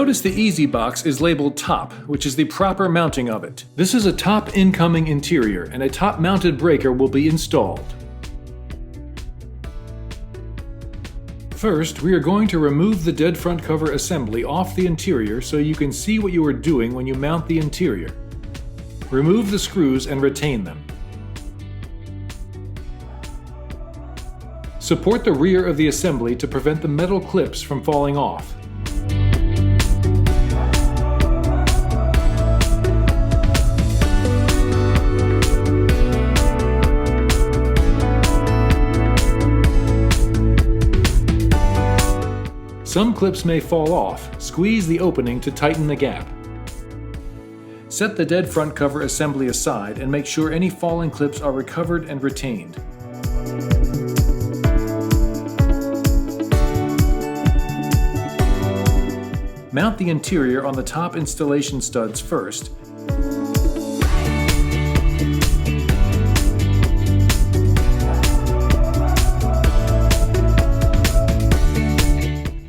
Notice the Easy Box is labeled top, which is the proper mounting of it. This is a top incoming interior, and a top mounted breaker will be installed. First, we are going to remove the dead front cover assembly off the interior so you can see what you are doing when you mount the interior. Remove the screws and retain them. Support the rear of the assembly to prevent the metal clips from falling off. Some clips may fall off. Squeeze the opening to tighten the gap. Set the dead front cover assembly aside and make sure any fallen clips are recovered and retained. Mount the interior on the top installation studs first.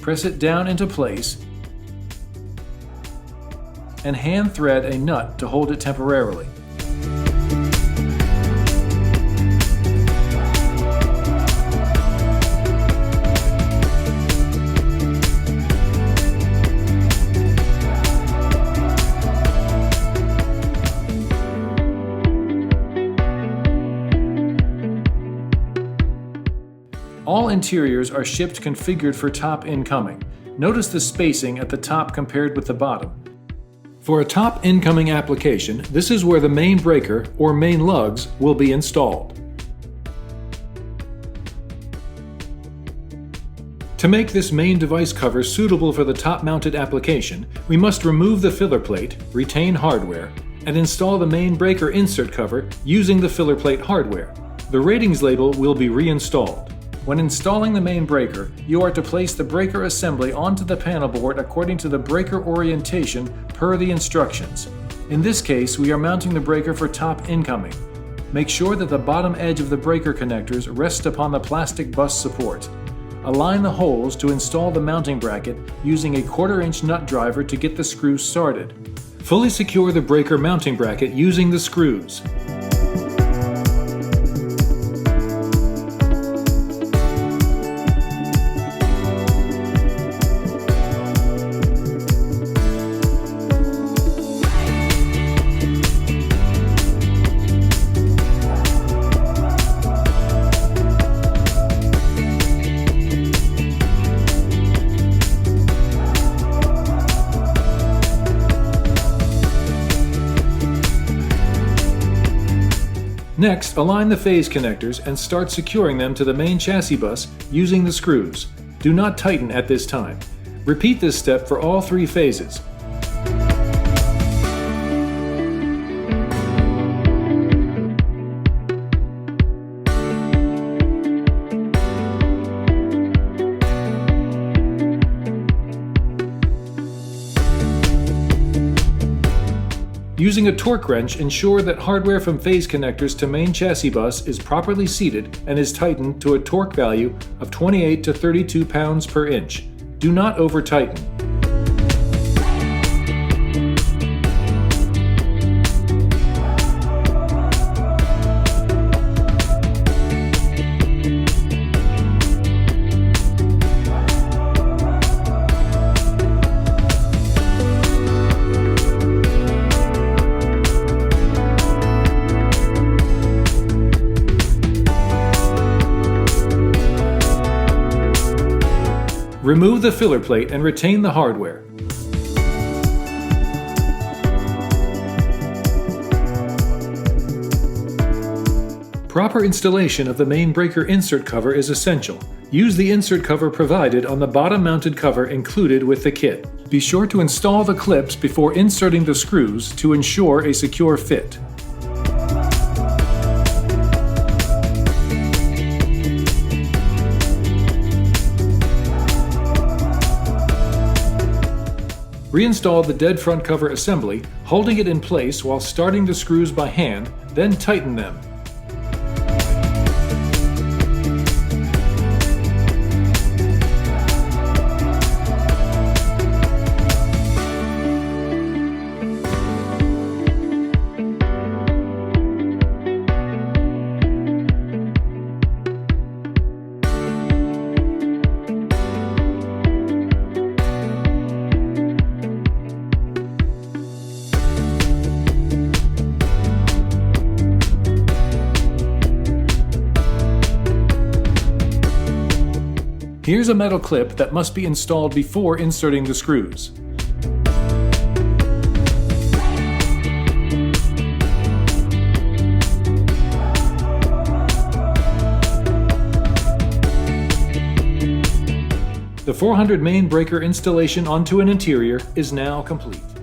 Press it down into place and hand thread a nut to hold it temporarily. All interiors are shipped configured for top incoming. Notice the spacing at the top compared with the bottom. For a top incoming application, this is where the main breaker, or main lugs, will be installed. To make this main device cover suitable for the top-mounted application, we must remove the filler plate, retain hardware, and install the main breaker insert cover using the filler plate hardware. The ratings label will be reinstalled. When installing the main breaker, you are to place the breaker assembly onto the panel board according to the breaker orientation per the instructions. In this case, we are mounting the breaker for top incoming. Make sure that the bottom edge of the breaker connectors rest upon the plastic bus support. Align the holes to install the mounting bracket using a 1/4-inch nut driver to get the screws started. Fully secure the breaker mounting bracket using the screws. Next, align the phase connectors and start securing them to the main chassis bus using the screws. Do not tighten at this time. Repeat this step for all 3 phases. Using a torque wrench, ensure that hardware from phase connectors to main chassis bus is properly seated and is tightened to a torque value of 28 to 32 pounds per inch. Do not over-tighten. Remove the filler plate and retain the hardware. Proper installation of the main breaker insert cover is essential. Use the insert cover provided on the bottom mounted cover included with the kit. Be sure to install the clips before inserting the screws to ensure a secure fit. Reinstall the dead front cover assembly, holding it in place while starting the screws by hand, then tighten them. Here's a metal clip that must be installed before inserting the screws. The 400 main breaker installation onto an interior is now complete.